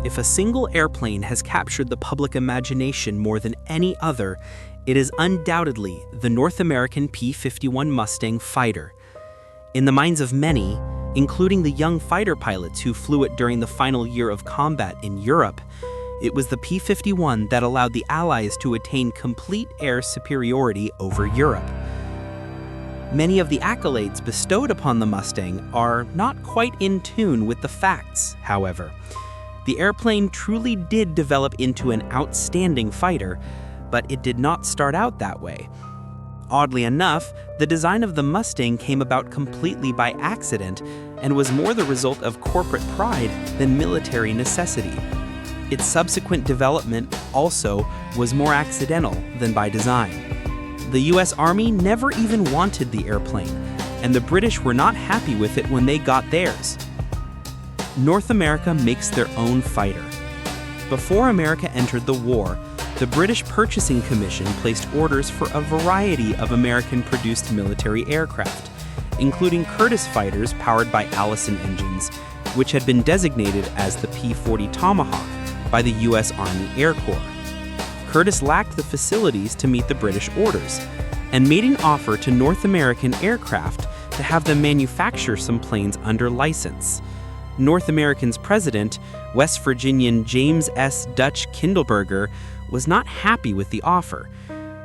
If a single airplane has captured the public imagination more than any other, it is undoubtedly the North American P-51 Mustang fighter. In the minds of many, including the young fighter pilots who flew it during the final year of combat in Europe, it was the P-51 that allowed the Allies to attain complete air superiority over Europe. Many of the accolades bestowed upon the Mustang are not quite in tune with the facts, however. The airplane truly did develop into an outstanding fighter, but it did not start out that way. Oddly enough, the design of the Mustang came about completely by accident and was more the result of corporate pride than military necessity. Its subsequent development also was more accidental than by design. The US Army never even wanted the airplane, and the British were not happy with it when they got theirs. North America makes their own fighter. Before America entered the war, the British Purchasing Commission placed orders for a variety of American-produced military aircraft, including Curtiss fighters powered by Allison engines, which had been designated as the P-40 Tomahawk by the US Army Air Corps. Curtiss lacked the facilities to meet the British orders, and made an offer to North American Aircraft to have them manufacture some planes under license. North American's president, West Virginian James S. Dutch Kindleberger, was not happy with the offer.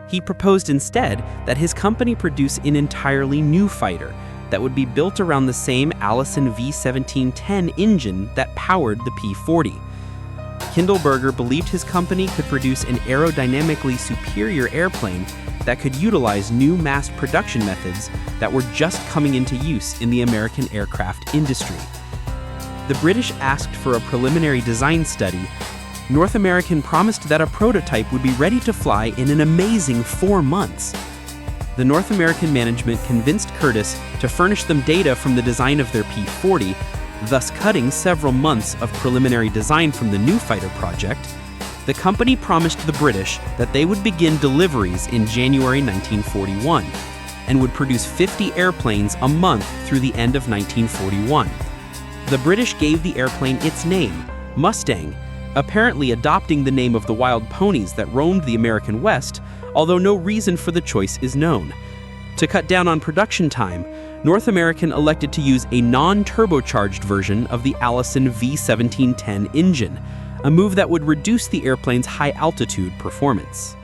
He proposed instead that his company produce an entirely new fighter that would be built around the same Allison V-1710 engine that powered the P-40. Kindleberger believed his company could produce an aerodynamically superior airplane that could utilize new mass production methods that were just coming into use in the American aircraft industry. The British asked for a preliminary design study. North American promised that a prototype would be ready to fly in an amazing 4 months. The North American management convinced Curtiss to furnish them data from the design of their P-40, thus cutting several months of preliminary design from the new fighter project. The company promised the British that they would begin deliveries in January 1941 and would produce 50 airplanes a month through the end of 1941. The British gave the airplane its name, Mustang, apparently adopting the name of the wild ponies that roamed the American West, although no reason for the choice is known. To cut down on production time, North American elected to use a non-turbocharged version of the Allison V-1710 engine, a move that would reduce the airplane's high-altitude performance.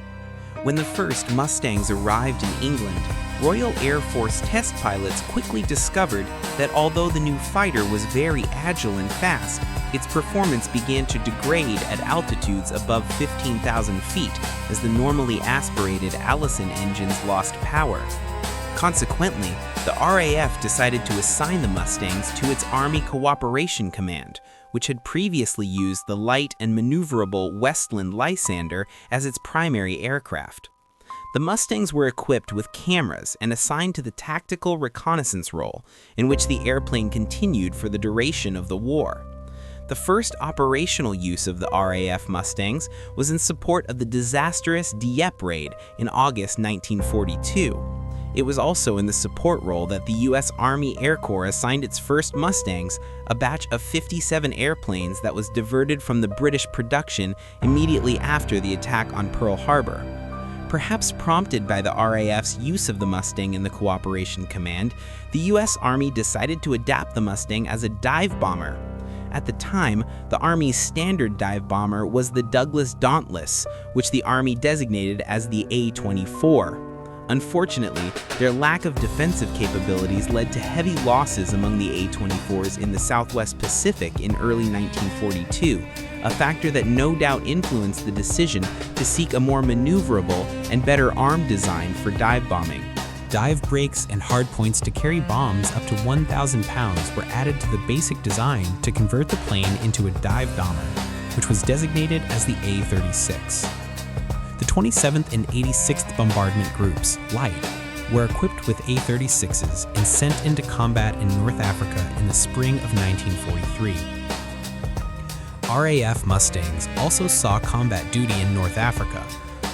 When the first Mustangs arrived in England, Royal Air Force test pilots quickly discovered that although the new fighter was very agile and fast, its performance began to degrade at altitudes above 15,000 feet as the normally aspirated Allison engines lost power. Consequently, the RAF decided to assign the Mustangs to its Army Cooperation Command, which had previously used the light and maneuverable Westland Lysander as its primary aircraft. The Mustangs were equipped with cameras and assigned to the tactical reconnaissance role, in which the airplane continued for the duration of the war. The first operational use of the RAF Mustangs was in support of the disastrous Dieppe raid in August 1942. It was also in the support role that the U.S. Army Air Corps assigned its first Mustangs, a batch of 57 airplanes that was diverted from the British production immediately after the attack on Pearl Harbor. Perhaps prompted by the RAF's use of the Mustang in the Cooperation Command, the U.S. Army decided to adapt the Mustang as a dive bomber. At the time, the Army's standard dive bomber was the Douglas Dauntless, which the Army designated as the A-24. Unfortunately, their lack of defensive capabilities led to heavy losses among the A-24s in the Southwest Pacific in early 1942, a factor that no doubt influenced the decision to seek a more maneuverable and better armed design for dive bombing. Dive brakes and hardpoints to carry bombs up to 1,000 pounds were added to the basic design to convert the plane into a dive bomber, which was designated as the A-36. The 27th and 86th Bombardment Groups, Light, were equipped with A-36s and sent into combat in North Africa in the spring of 1943. RAF Mustangs also saw combat duty in North Africa,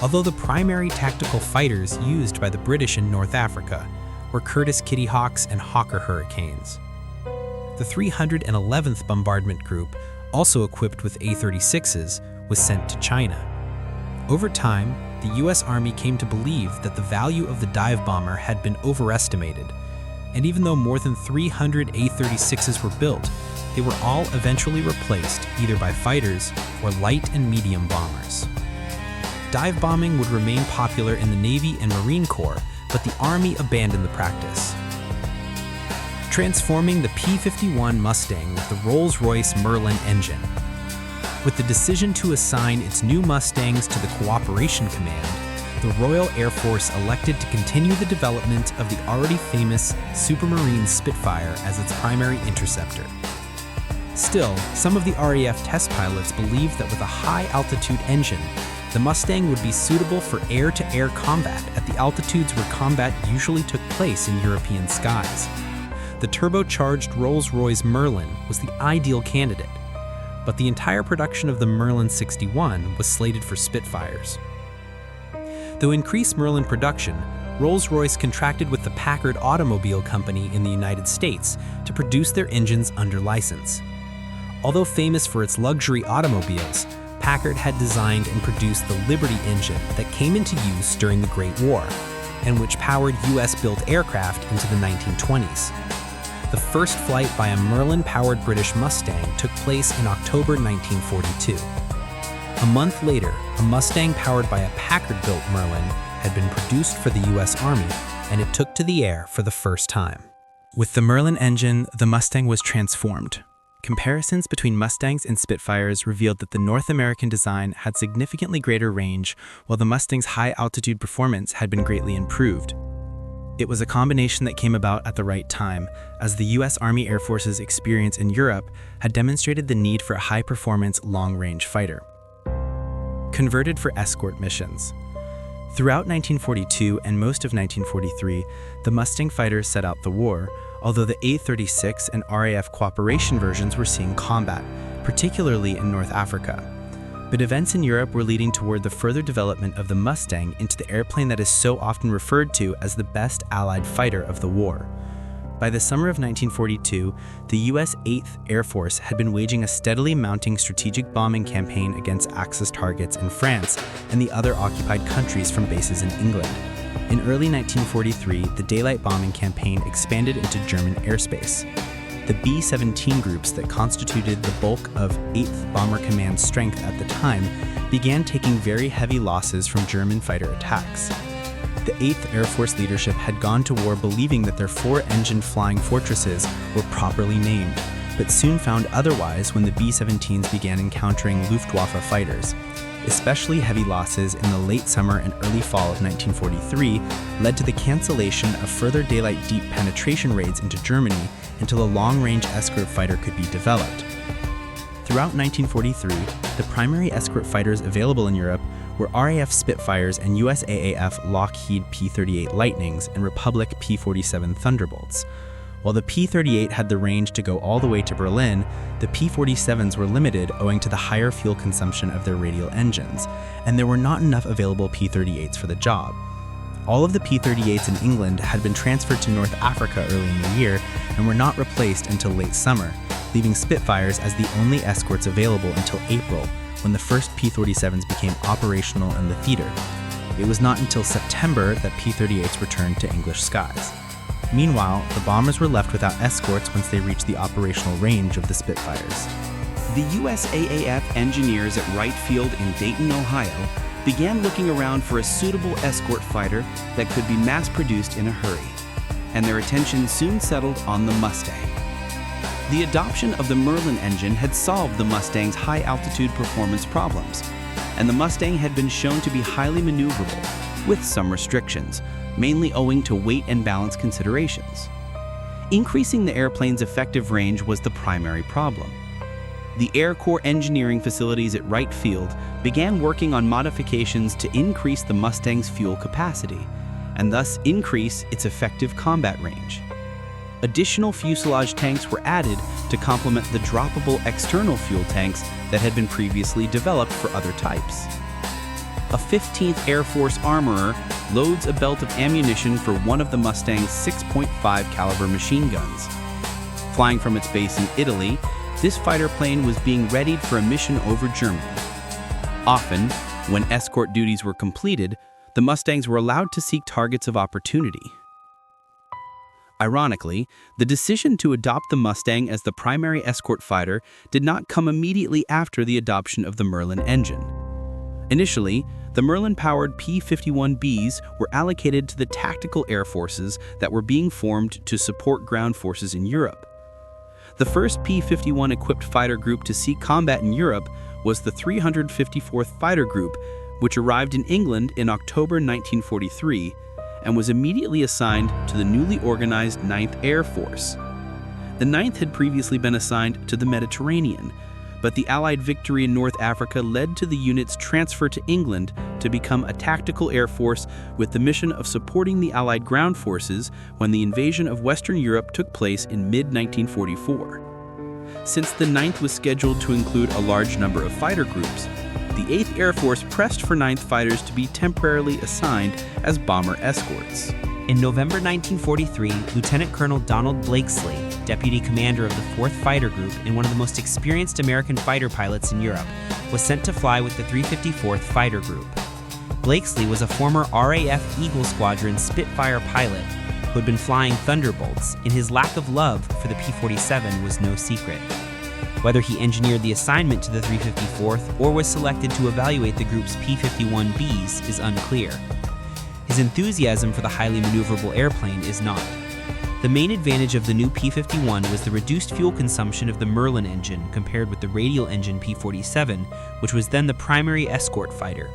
although the primary tactical fighters used by the British in North Africa were Curtiss Kitty Hawks and Hawker Hurricanes. The 311th Bombardment Group also equipped with A-36s, was sent to China. Over time, the US Army came to believe that the value of the dive bomber had been overestimated, and even though more than 300 A-36s were built, they were all eventually replaced either by fighters or light and medium bombers. Dive bombing would remain popular in the Navy and Marine Corps, but the Army abandoned the practice, transforming the P-51 Mustang with the Rolls-Royce Merlin engine. With the decision to assign its new Mustangs to the Cooperation Command, the Royal Air Force elected to continue the development of the already famous Supermarine Spitfire as its primary interceptor. Still, some of the RAF test pilots believed that with a high-altitude engine, the Mustang would be suitable for air-to-air combat at the altitudes where combat usually took place in European skies. The turbocharged Rolls-Royce Merlin was the ideal candidate, but the entire production of the Merlin 61 was slated for Spitfires. Though increased Merlin production, Rolls-Royce contracted with the Packard Automobile Company in the United States to produce their engines under license. Although famous for its luxury automobiles, Packard had designed and produced the Liberty engine that came into use during the Great War, and which powered US-built aircraft into the 1920s. The first flight by a Merlin-powered British Mustang took place in October 1942. A month later, a Mustang powered by a Packard-built Merlin had been produced for the US Army, and it took to the air for the first time. With the Merlin engine, the Mustang was transformed. Comparisons between Mustangs and Spitfires revealed that the North American design had significantly greater range, while the Mustang's high-altitude performance had been greatly improved. It was a combination that came about at the right time, as the US Army Air Force's experience in Europe had demonstrated the need for a high-performance, long-range fighter. Converted for escort missions. Throughout 1942 and most of 1943, the Mustang fighters set out the war, although the A-36 and RAF cooperation versions were seeing combat, particularly in North Africa. But events in Europe were leading toward the further development of the Mustang into the airplane that is so often referred to as the best Allied fighter of the war. By the summer of 1942, the US 8th Air Force had been waging a steadily mounting strategic bombing campaign against Axis targets in France and the other occupied countries from bases in England. In early 1943, the daylight bombing campaign expanded into German airspace. The B-17 groups that constituted the bulk of 8th Bomber Command's strength at the time began taking very heavy losses from German fighter attacks. The 8th Air Force leadership had gone to war believing that their four-engine flying fortresses were properly named, but soon found otherwise when the B-17s began encountering Luftwaffe fighters. Especially heavy losses in the late summer and early fall of 1943 led to the cancellation of further daylight deep penetration raids into Germany until a long-range escort fighter could be developed. Throughout 1943, the primary escort fighters available in Europe were RAF Spitfires and USAAF Lockheed P-38 Lightnings and Republic P-47 Thunderbolts. While the P-38 had the range to go all the way to Berlin, the P-47s were limited owing to the higher fuel consumption of their radial engines, and there were not enough available P-38s for the job. All of the P-38s in England had been transferred to North Africa early in the year and were not replaced until late summer, leaving Spitfires as the only escorts available until April, when the first P-47s became operational in the theater. It was not until September that P-38s returned to English skies. Meanwhile, the bombers were left without escorts once they reached the operational range of the Spitfires. The USAAF engineers at Wright Field in Dayton, Ohio, began looking around for a suitable escort fighter that could be mass-produced in a hurry, and their attention soon settled on the Mustang. The adoption of the Merlin engine had solved the Mustang's high-altitude performance problems, and the Mustang had been shown to be highly maneuverable, with some restrictions, mainly owing to weight and balance considerations. Increasing the airplane's effective range was the primary problem. The Air Corps engineering facilities at Wright Field began working on modifications to increase the Mustang's fuel capacity, and thus increase its effective combat range. Additional fuselage tanks were added to complement the droppable external fuel tanks that had been previously developed for other types. A 15th Air Force armorer loads a belt of ammunition for one of the Mustang's 6.5 caliber machine guns. Flying from its base in Italy, This fighter plane was being readied for a mission over Germany. Often, when escort duties were completed, the Mustangs were allowed to seek targets of opportunity. Ironically, the decision to adopt the Mustang as the primary escort fighter did not come immediately after the adoption of the Merlin engine. Initially, the Merlin-powered P-51Bs were allocated to the tactical air forces that were being formed to support ground forces in Europe. The first P-51 equipped fighter group to see combat in Europe was the 354th Fighter Group, which arrived in England in October 1943 and was immediately assigned to the newly organized 9th Air Force. The 9th had previously been assigned to the Mediterranean, but the Allied victory in North Africa led to the unit's transfer to England to become a tactical air force with the mission of supporting the Allied ground forces when the invasion of Western Europe took place in mid-1944. Since the 9th was scheduled to include a large number of fighter groups, the 8th Air Force pressed for 9th fighters to be temporarily assigned as bomber escorts. In November 1943, Lieutenant Colonel Donald Blakesley, deputy commander of the 4th Fighter Group and one of the most experienced American fighter pilots in Europe, was sent to fly with the 354th Fighter Group. Blakesley was a former RAF Eagle Squadron Spitfire pilot who had been flying Thunderbolts, and his lack of love for the P-47 was no secret. Whether he engineered the assignment to the 354th or was selected to evaluate the group's P-51Bs is unclear. His enthusiasm for the highly maneuverable airplane is not. The main advantage of the new P-51 was the reduced fuel consumption of the Merlin engine compared with the radial engine P-47, which was then the primary escort fighter.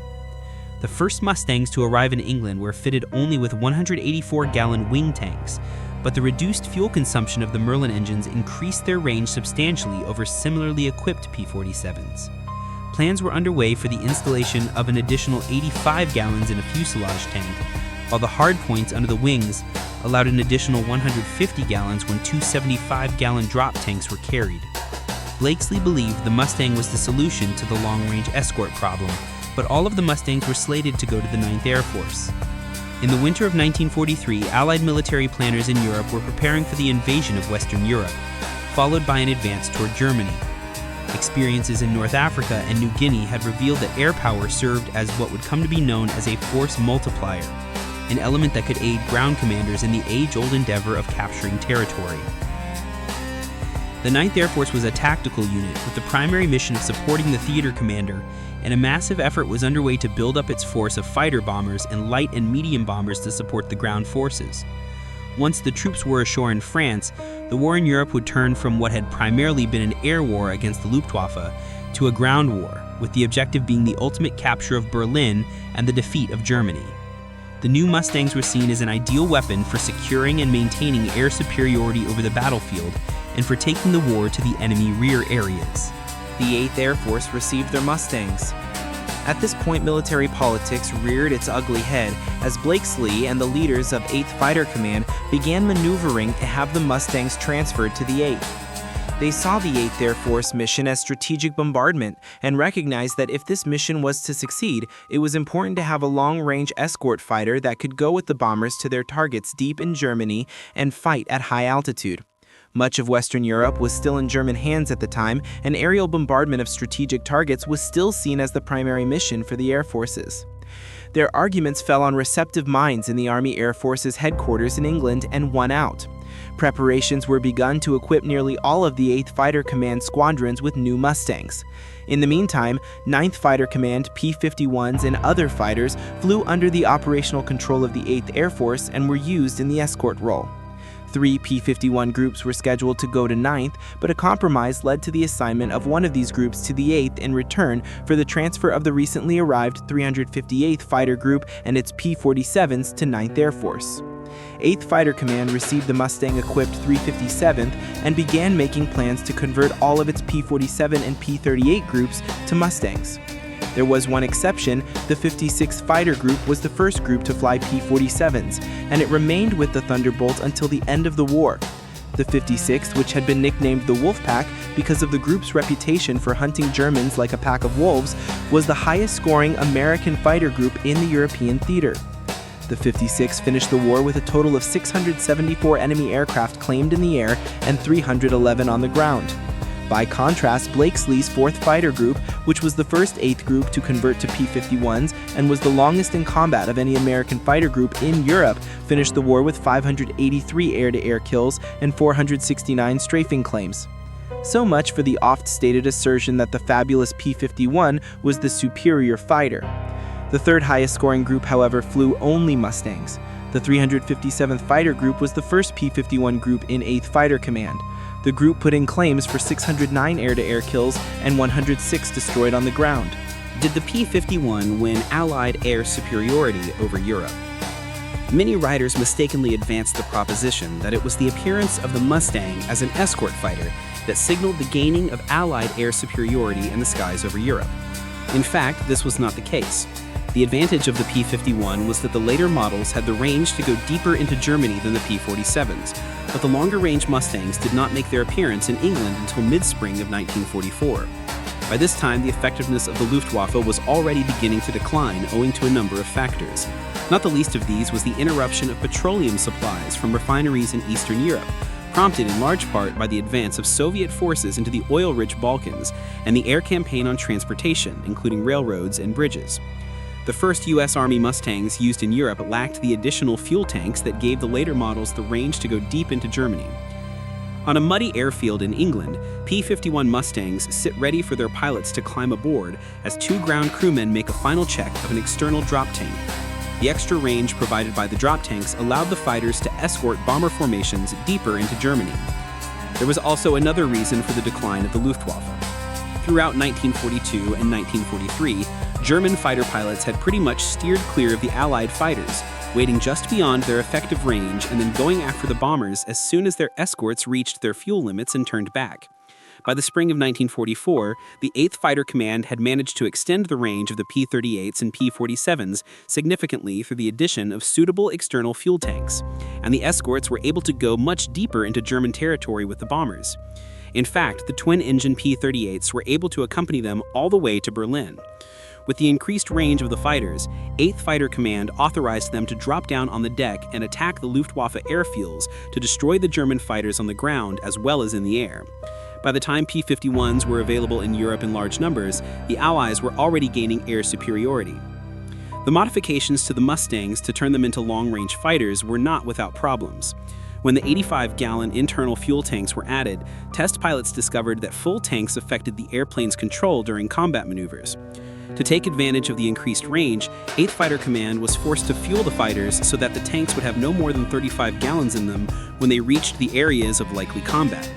The first Mustangs to arrive in England were fitted only with 184-gallon wing tanks, but the reduced fuel consumption of the Merlin engines increased their range substantially over similarly equipped P-47s. Plans were underway for the installation of an additional 85 gallons in a fuselage tank, while the hard points under the wings allowed an additional 150 gallons when two 75-gallon drop tanks were carried. Blakesley believed the Mustang was the solution to the long-range escort problem, but all of the Mustangs were slated to go to the 9th Air Force. In the winter of 1943, Allied military planners in Europe were preparing for the invasion of Western Europe, followed by an advance toward Germany. Experiences in North Africa and New Guinea had revealed that air power served as what would come to be known as a force multiplier, an element that could aid ground commanders in the age-old endeavor of capturing territory. The 9th Air Force was a tactical unit with the primary mission of supporting the theater commander, and a massive effort was underway to build up its force of fighter bombers and light and medium bombers to support the ground forces. Once the troops were ashore in France, the war in Europe would turn from what had primarily been an air war against the Luftwaffe to a ground war, with the objective being the ultimate capture of Berlin and the defeat of Germany. The new Mustangs were seen as an ideal weapon for securing and maintaining air superiority over the battlefield and for taking the war to the enemy rear areas. The 8th Air Force received their Mustangs. At this point, military politics reared its ugly head as Blakesley and the leaders of 8th Fighter Command began maneuvering to have the Mustangs transferred to the 8th. They saw the 8th Air Force mission as strategic bombardment and recognized that if this mission was to succeed, it was important to have a long-range escort fighter that could go with the bombers to their targets deep in Germany and fight at high altitude. Much of Western Europe was still in German hands at the time, and aerial bombardment of strategic targets was still seen as the primary mission for the air forces. Their arguments fell on receptive minds in the Army Air Force's headquarters in England and won out. Preparations were begun to equip nearly all of the 8th Fighter Command squadrons with new Mustangs. In the meantime, 9th Fighter Command P-51s and other fighters flew under the operational control of the 8th Air Force and were used in the escort role. 3 P-51 groups were scheduled to go to 9th, but a compromise led to the assignment of one of these groups to the 8th in return for the transfer of the recently arrived 358th Fighter Group and its P-47s to 9th Air Force. 8th Fighter Command received the Mustang-equipped 357th and began making plans to convert all of its P-47 and P-38 groups to Mustangs. There was one exception. The 56th Fighter Group was the first group to fly P-47s, and it remained with the Thunderbolt until the end of the war. The 56th, which had been nicknamed the Wolfpack because of the group's reputation for hunting Germans like a pack of wolves, was the highest-scoring American fighter group in the European theater. The 56th finished the war with a total of 674 enemy aircraft claimed in the air and 311 on the ground. By contrast, Blakesley's 4th Fighter Group, which was the first 8th group to convert to P-51s and was the longest in combat of any American fighter group in Europe, finished the war with 583 air-to-air kills and 469 strafing claims. So much for the oft-stated assertion that the fabulous P-51 was the superior fighter. The third highest scoring group, however, flew only Mustangs. The 357th Fighter Group was the first P-51 group in 8th Fighter Command. The group put in claims for 609 air-to-air kills and 106 destroyed on the ground. Did the P-51 win Allied air superiority over Europe? Many writers mistakenly advanced the proposition that it was the appearance of the Mustang as an escort fighter that signaled the gaining of Allied air superiority in the skies over Europe. In fact, this was not the case. The advantage of the P-51 was that the later models had the range to go deeper into Germany than the P-47s, but the longer-range Mustangs did not make their appearance in England until mid-spring of 1944. By this time, the effectiveness of the Luftwaffe was already beginning to decline owing to a number of factors. Not the least of these was the interruption of petroleum supplies from refineries in Eastern Europe, prompted in large part by the advance of Soviet forces into the oil-rich Balkans and the air campaign on transportation, including railroads and bridges. The first U.S. Army Mustangs used in Europe lacked the additional fuel tanks that gave the later models the range to go deep into Germany. On a muddy airfield in England, P-51 Mustangs sit ready for their pilots to climb aboard as 2 ground crewmen make a final check of an external drop tank. The extra range provided by the drop tanks allowed the fighters to escort bomber formations deeper into Germany. There was also another reason for the decline of the Luftwaffe. Throughout 1942 and 1943, German fighter pilots had pretty much steered clear of the Allied fighters, waiting just beyond their effective range and then going after the bombers as soon as their escorts reached their fuel limits and turned back. By the spring of 1944, the 8th Fighter Command had managed to extend the range of the P-38s and P-47s significantly through the addition of suitable external fuel tanks, and the escorts were able to go much deeper into German territory with the bombers. In fact, the twin-engine P-38s were able to accompany them all the way to Berlin. With the increased range of the fighters, 8th Fighter Command authorized them to drop down on the deck and attack the Luftwaffe airfields to destroy the German fighters on the ground as well as in the air. By the time P-51s were available in Europe in large numbers, the Allies were already gaining air superiority. The modifications to the Mustangs to turn them into long-range fighters were not without problems. When the 85-gallon internal fuel tanks were added, test pilots discovered that full tanks affected the airplane's control during combat maneuvers. To take advantage of the increased range, 8th Fighter Command was forced to fuel the fighters so that the tanks would have no more than 35 gallons in them when they reached the areas of likely combat.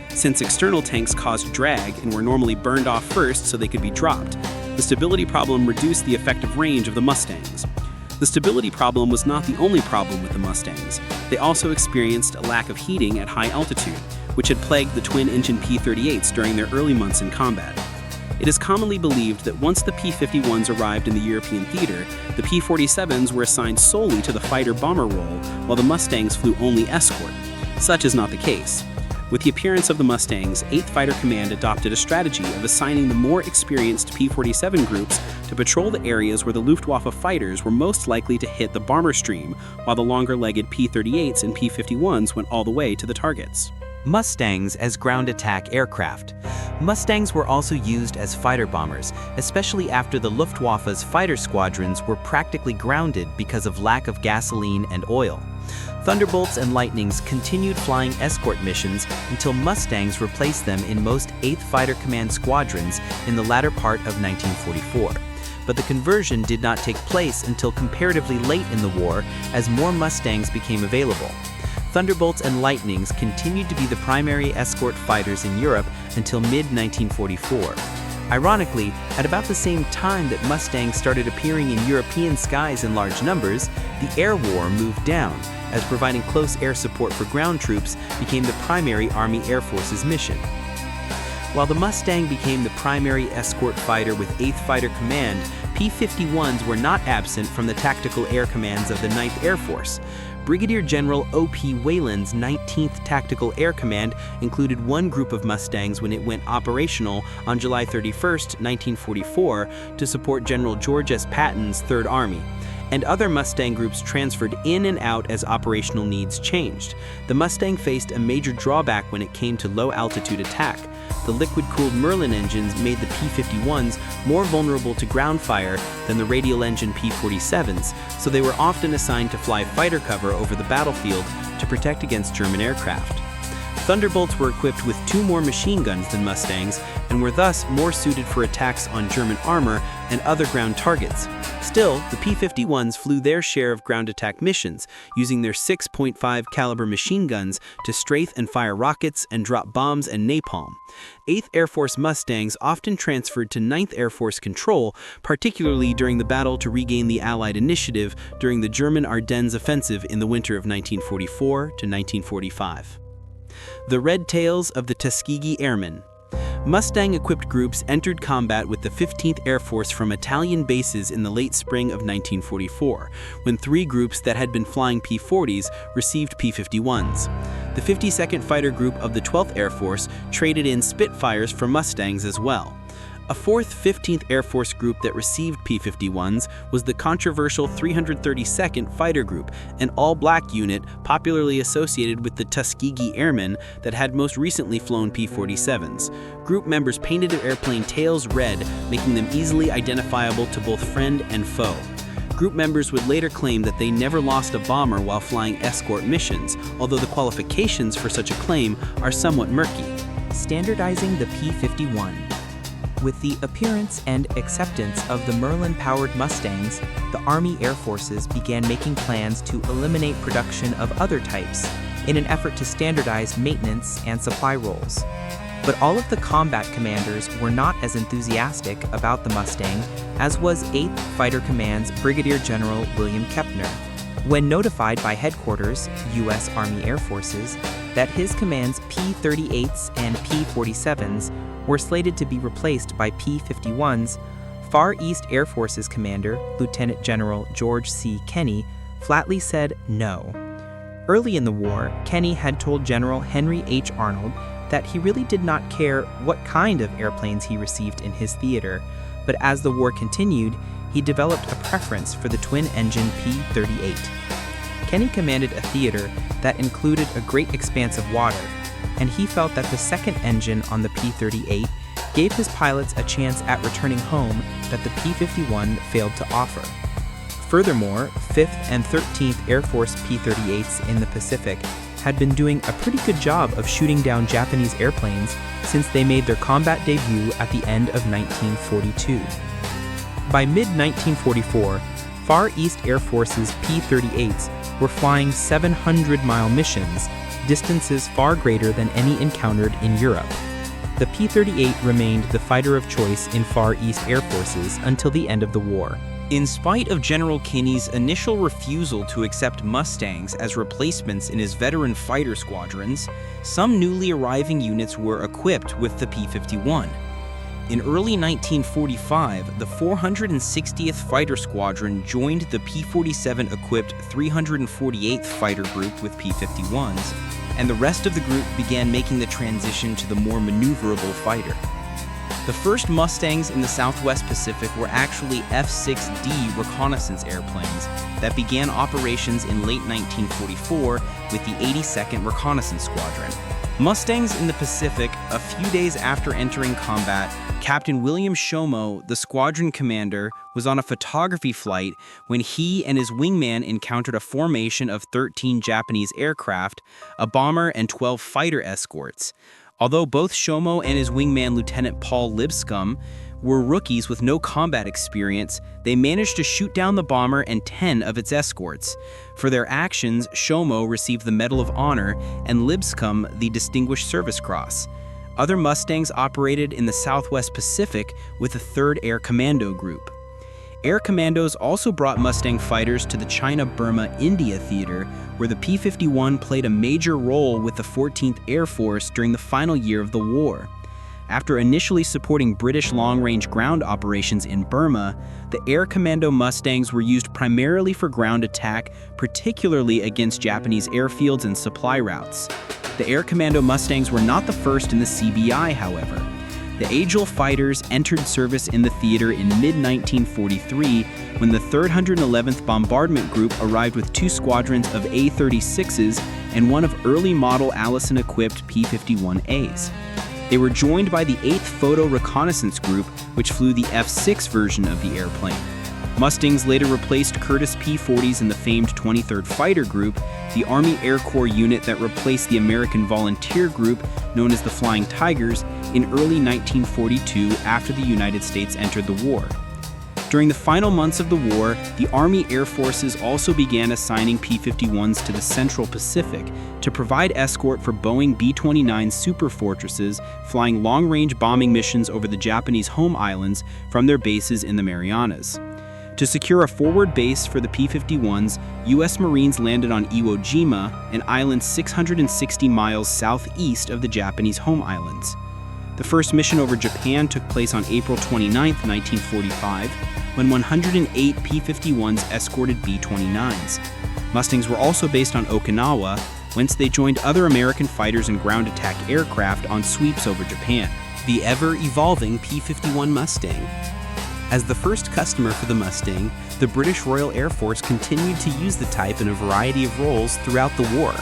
Since external tanks caused drag and were normally burned off first so they could be dropped, the stability problem reduced the effective range of the Mustangs. The stability problem was not the only problem with the Mustangs. They also experienced a lack of heating at high altitude, which had plagued the twin-engine P-38s during their early months in combat. It is commonly believed that once the P-51s arrived in the European theater, the P-47s were assigned solely to the fighter-bomber role, while the Mustangs flew only escort. Such is not the case. With the appearance of the Mustangs, 8th Fighter Command adopted a strategy of assigning the more experienced P-47 groups to patrol the areas where the Luftwaffe fighters were most likely to hit the bomber stream, while the longer-legged P-38s and P-51s went all the way to the targets. Mustangs as ground attack aircraft. Mustangs were also used as fighter bombers, especially after the Luftwaffe's fighter squadrons were practically grounded because of lack of gasoline and oil. Thunderbolts and Lightnings continued flying escort missions until Mustangs replaced them in most 8th Fighter Command squadrons in the latter part of 1944. But the conversion did not take place until comparatively late in the war as more Mustangs became available. Thunderbolts and Lightnings continued to be the primary escort fighters in Europe until mid-1944. Ironically, at about the same time that Mustangs started appearing in European skies in large numbers, the air war moved down, as providing close air support for ground troops became the primary Army Air Force's mission. While the Mustang became the primary escort fighter with 8th Fighter Command, P-51s were not absent from the tactical air commands of the 9th Air Force. Brigadier General O.P. Wayland's 19th Tactical Air Command included one group of Mustangs when it went operational on July 31, 1944, to support General George S. Patton's 3rd Army, and other Mustang groups transferred in and out as operational needs changed. The Mustang faced a major drawback when it came to low-altitude attack. the liquid-cooled Merlin engines made the P-51s more vulnerable to ground fire than the radial engine P-47s, so they were often assigned to fly fighter cover over the battlefield to protect against German aircraft. Thunderbolts were equipped with 2 more machine guns than Mustangs and were thus more suited for attacks on German armor and other ground targets. Still, the P-51s flew their share of ground attack missions, using their 6.5 caliber machine guns to strafe and fire rockets and drop bombs and napalm. 8th Air Force Mustangs often transferred to 9th Air Force control, particularly during the battle to regain the Allied initiative during the German Ardennes offensive in the winter of 1944 to 1945. The Red Tails of the Tuskegee Airmen. Mustang-equipped groups entered combat with the 15th Air Force from Italian bases in the late spring of 1944, when 3 groups that had been flying P-40s received P-51s. The 52nd Fighter Group of the 12th Air Force traded in Spitfires for Mustangs as well. A 4th 15th Air Force group that received P-51s was the controversial 332nd Fighter Group, an all-black unit popularly associated with the Tuskegee Airmen that had most recently flown P-47s. Group members painted their airplane tails red, making them easily identifiable to both friend and foe. Group members would later claim that they never lost a bomber while flying escort missions, although the qualifications for such a claim are somewhat murky. Standardizing the P-51. With the appearance and acceptance of the Merlin-powered Mustangs, the Army Air Forces began making plans to eliminate production of other types in an effort to standardize maintenance and supply roles. But all of the combat commanders were not as enthusiastic about the Mustang as was 8th Fighter Command's Brigadier General William Kepner. When notified by headquarters, U.S. Army Air Forces, that his command's P-38s and P-47s were slated to be replaced by P-51s, Far East Air Forces Commander, Lieutenant General George C. Kenney, flatly said no. Early in the war, Kenney had told General Henry H. Arnold that he really did not care what kind of airplanes he received in his theater, but as the war continued, he developed a preference for the twin-engine P-38. Kenney commanded a theater that included a great expanse of water, and he felt that the second engine on the P-38 gave his pilots a chance at returning home that the P-51 failed to offer. Furthermore, 5th and 13th Air Force P-38s in the Pacific had been doing a pretty good job of shooting down Japanese airplanes since they made their combat debut at the end of 1942. By mid-1944, Far East Air Force's P-38s were flying 700-mile missions, distances far greater than any encountered in Europe. The P-38 remained the fighter of choice in Far East Air Forces until the end of the war. In spite of General Kenney's initial refusal to accept Mustangs as replacements in his veteran fighter squadrons, some newly arriving units were equipped with the P-51. In early 1945, the 460th Fighter Squadron joined the P-47-equipped 348th Fighter Group with P-51s, and the rest of the group began making the transition to the more maneuverable fighter. The first Mustangs in the Southwest Pacific were actually F-6D reconnaissance airplanes that began operations in late 1944 with the 82nd Reconnaissance Squadron. Mustangs in the Pacific, a few days after entering combat, Captain William Shomo, the squadron commander, was on a photography flight when he and his wingman encountered a formation of 13 Japanese aircraft, a bomber, and 12 fighter escorts. Although both Shomo and his wingman, Lieutenant Paul Lipscomb, were rookies with no combat experience, they managed to shoot down the bomber and 10 of its escorts. For their actions, Shomo received the Medal of Honor and Lipscomb the Distinguished Service Cross. Other Mustangs operated in the Southwest Pacific with the 3rd Air Commando Group. Air Commandos also brought Mustang fighters to the China-Burma-India theater, where the P-51 played a major role with the 14th Air Force during the final year of the war. After initially supporting British long-range ground operations in Burma, the Air Commando Mustangs were used primarily for ground attack, particularly against Japanese airfields and supply routes. The Air Commando Mustangs were not the first in the CBI, however. The Agile fighters entered service in the theater in mid-1943 when the 311th Bombardment Group arrived with 2 squadrons of A-36s and one of early model Allison-equipped P-51As. They were joined by the 8th Photo Reconnaissance Group, which flew the F-6 version of the airplane. Mustangs later replaced Curtiss P-40s in the famed 23rd Fighter Group, the Army Air Corps unit that replaced the American Volunteer Group, known as the Flying Tigers, in early 1942 after the United States entered the war. During the final months of the war, the Army Air Forces also began assigning P-51s to the Central Pacific to provide escort for Boeing B-29 Superfortresses flying long-range bombing missions over the Japanese home islands from their bases in the Marianas. To secure a forward base for the P-51s, U.S. Marines landed on Iwo Jima, an island 660 miles southeast of the Japanese home islands. The first mission over Japan took place on April 29, 1945, when 108 P-51s escorted B-29s. Mustangs were also based on Okinawa, whence they joined other American fighters and ground attack aircraft on sweeps over Japan. The ever-evolving P-51 Mustang. As the first customer for the Mustang, the British Royal Air Force continued to use the type in a variety of roles throughout the war.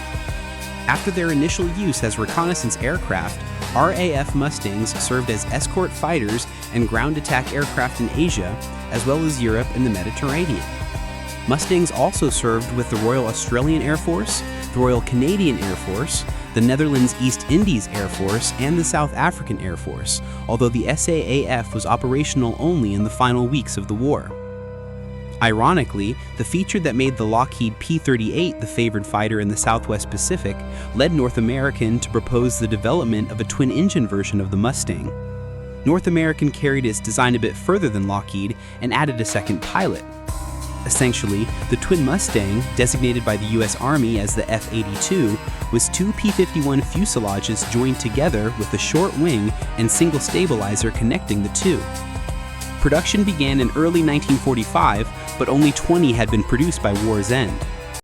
After their initial use as reconnaissance aircraft, RAF Mustangs served as escort fighters and ground attack aircraft in Asia, as well as Europe and the Mediterranean. Mustangs also served with the Royal Australian Air Force, the Royal Canadian Air Force, the Netherlands East Indies Air Force, and the South African Air Force, although the SAAF was operational only in the final weeks of the war. Ironically, the feature that made the Lockheed P-38 the favored fighter in the Southwest Pacific led North American to propose the development of a twin-engine version of the Mustang. North American carried its design a bit further than Lockheed and added a second pilot. Essentially, the twin Mustang, designated by the U.S. Army as the F-82, was two P-51 fuselages joined together with a short wing and single stabilizer connecting the two. Production began in early 1945, but only 20 had been produced by war's end.